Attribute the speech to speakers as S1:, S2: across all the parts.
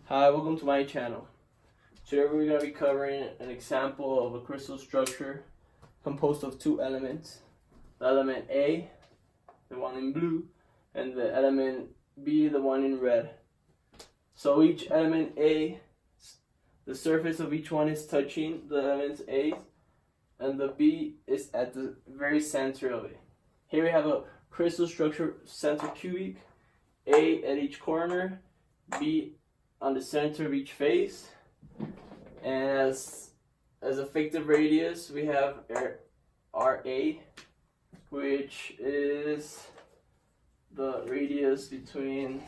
S1: Hi, welcome to my channel. Today we're going to be covering an example of a crystal structure composed of two elements. The element A, the one in blue, and the element B, the one in red. So each element A, the surface of each one is touching the element A, and the B is at the very center of it. Here we have a crystal structure center cubic, A at each corner, B on the center of each face, and as effective radius we have RA, which is the radius between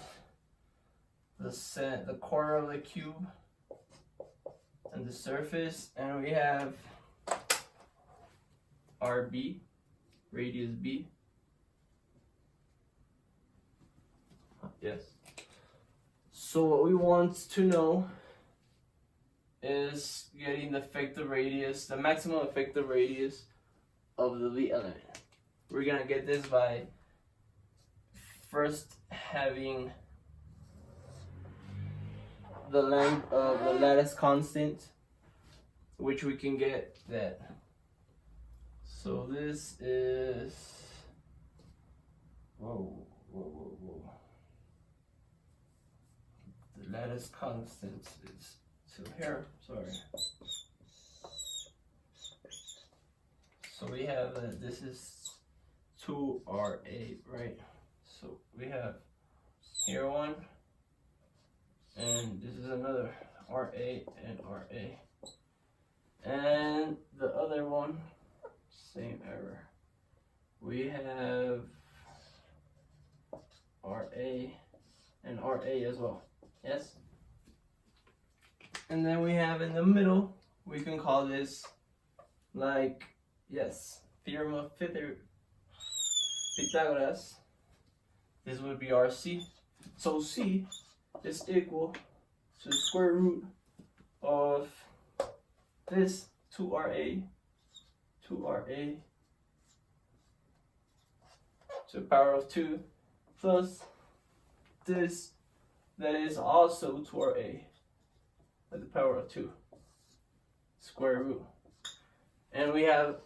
S1: the corner of the cube and the surface, and we have RB, radius B. Yes. So what we want to know is getting the effective radius, the maximum effective radius of the element. We're gonna get this by first having the length of the lattice constant, which we can get that. So this is whoa. The lattice constant is to here. Sorry. So we have this is 2RA, right? So we have here one, and this is another RA and RA, and the other one, same error. We have RA and RA as well. Yes. And then we have in the middle, we can call this like, yes, theorem of Pythagoras. This would be RC. So C is equal to the square root of this 2RA to the power of 2 plus this that is also 2RA at the power of 2 square root. And we have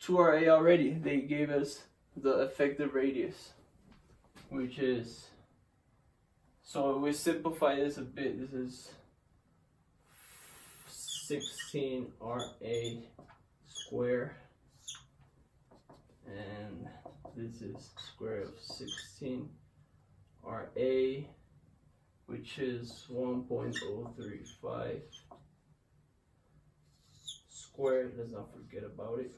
S1: 2RA already. They gave us the effective radius, which is, so we simplify this a bit. This is 16RA square, and this is square of 16RA, which is 1.035 squared. Let's not forget about it.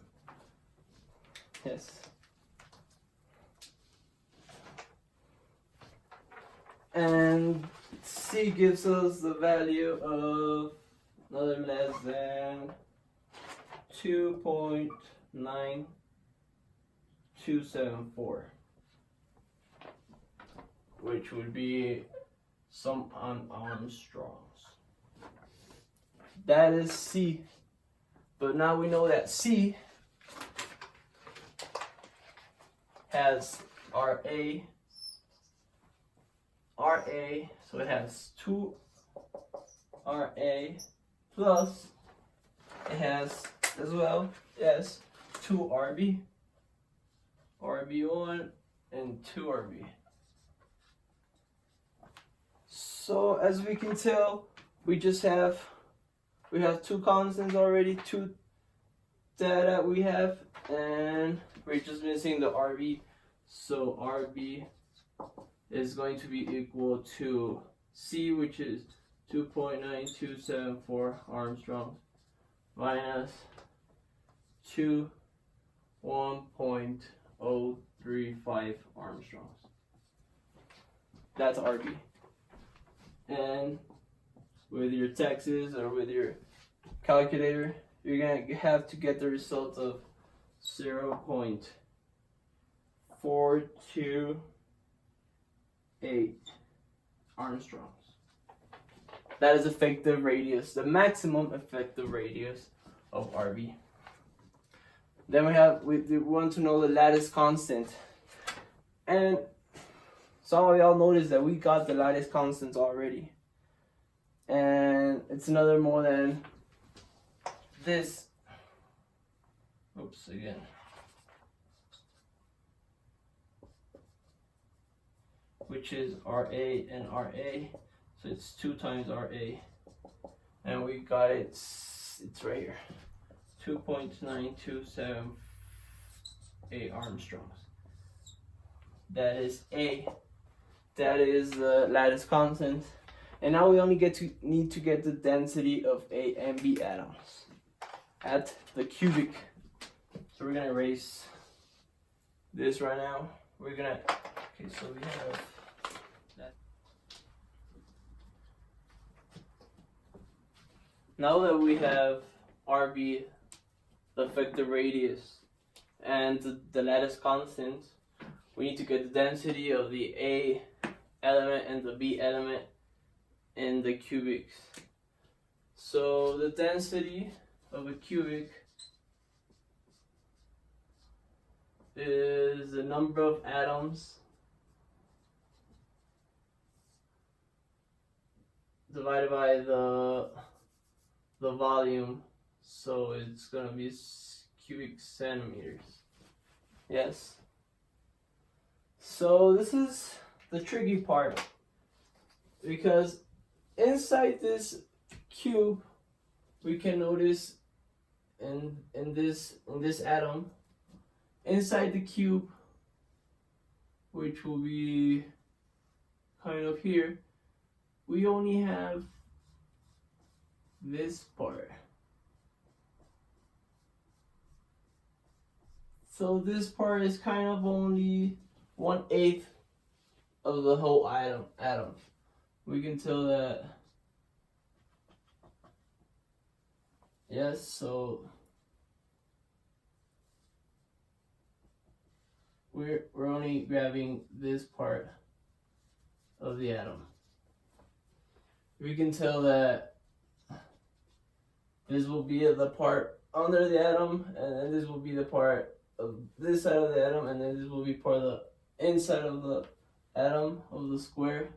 S1: Yes. And C gives us the value of nothing less than 2.9274, which would be some Armstrongs. That is C. But now we know that C has RA, so it has 2RA plus it has as well, yes, 2RB, RB1 and 2RB. So as we can tell, we have two constants already, two data we have, and we're just missing the RB. So RB is going to be equal to C, which is 2.9274 Armstrongs minus 1.035 Armstrongs. That's RB. And with your taxes or with your calculator, you're gonna have to get the result of 0.428 Armstrongs. That is effective radius, the maximum effective radius of RB. Then we want to know the lattice constant, and some of y'all noticed that we got the lattice constants already. and it's another more than this. Oops, again. Which is RA and RA, so it's 2 times RA, and we got it. It's right here, 2.9278 Armstrongs. That is A. That is the lattice constant, and now we only need to get the density of A and B atoms at the cubic. So we're gonna erase this right now. We're gonna, okay, so we have that. Now that we have RB, the effective radius, and the lattice constant, we need to get the density of the A element and the B element in the cubics. So the density of a cubic is the number of atoms divided by the volume, so it's gonna be cubic centimeters. Yes. So this is the tricky part, because inside this cube we can notice in this atom, inside the cube, which will be kind of here, we only have this part. So this part is kind of only 1/8 of the whole atom. We can tell that. Yes, so we're only grabbing this part of the atom. We can tell that this will be the part under the atom, and then this will be the part of this side of the atom, and then this will be part of the inside of the atom of the square.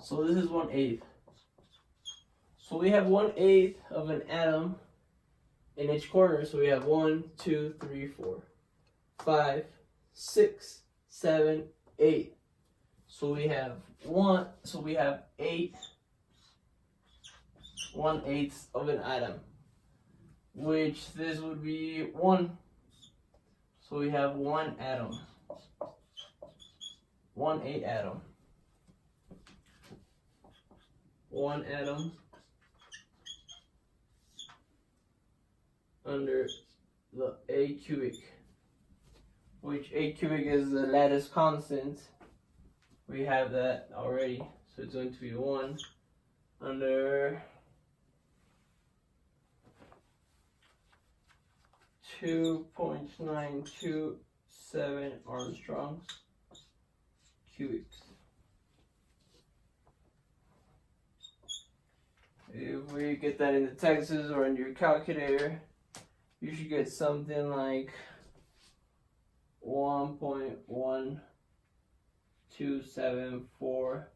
S1: So this is 1/8. So we have 1/8 of an atom in each corner. So we have 1, 2, 3, 4, 5, 6, 7, 8. So we have 8 1/8 of an atom, which this would be 1. So we have 1 atom, 1/8 atom, 1 atom under the A cubic, which A cubic is the lattice constant. We have that already, so it's going to be 1 under 2.927 Armstrongs cubics. If we get that into Texas or in your calculator, you should get something like 1.1274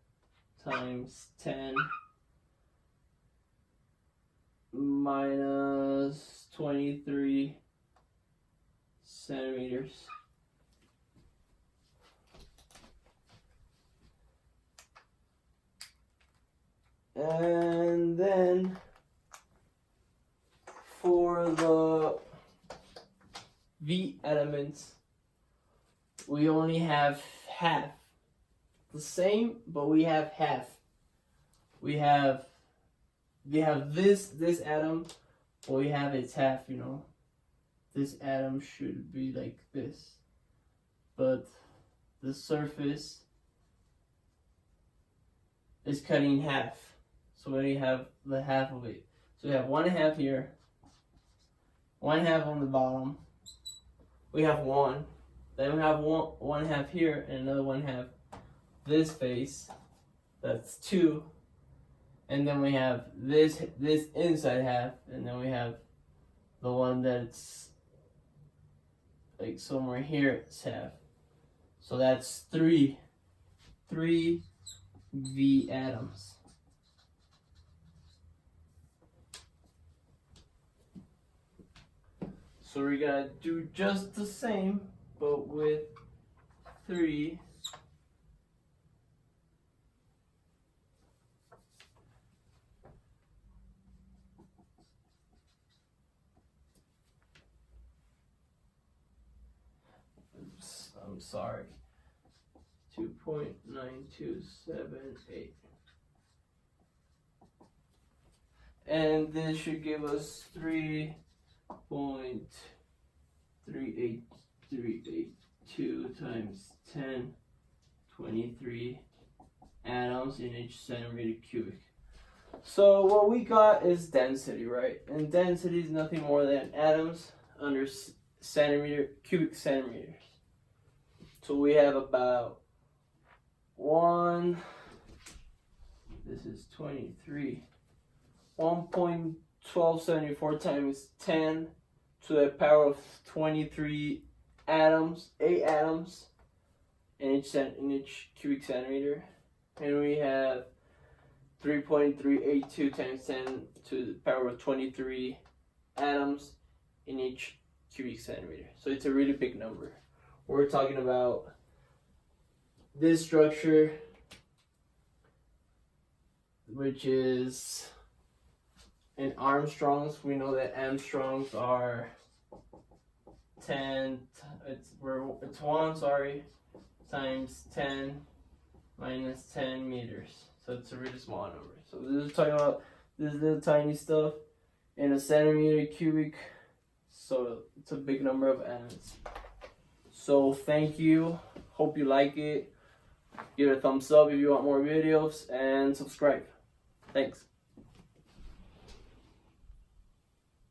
S1: times 10 minus 23 centimeters. And then for the V elements, we only have half. The same, but we have half. We have this atom, but we have its half, you know. This atom should be like this, but the surface is cut in half, so we only have the half of it. So we have 1/2 here, 1/2 on the bottom. We have 1. Then we have 1/2 here, and another 1/2 this face. That's 2. And then we have this inside half, and then we have the one that's like somewhere here, it's half. So that's 3 V atoms. So we're gonna do just the same, but with 3. Oops, I'm sorry. 2.9278. And this should give us 3.38382 times 1023 atoms in each centimeter cubic. So what we got is density, right? And density is nothing more than atoms under cubic centimeters. So we have about 1.1274 times 10 to the power of 23 atoms, 8 atoms in each cubic centimeter. And we have 3.382 times 10 to the power of 23 atoms in each cubic centimeter. So it's a really big number. We're talking about this structure, which is in Armstrongs. We know that Armstrongs are 10, it's 1, times 10 minus 10 meters. So it's a really small number. So this is talking about this little tiny stuff in a centimeter cubic. So it's a big number of atoms. So thank you. Hope you like it. Give it a thumbs up if you want more videos, and subscribe. Thanks.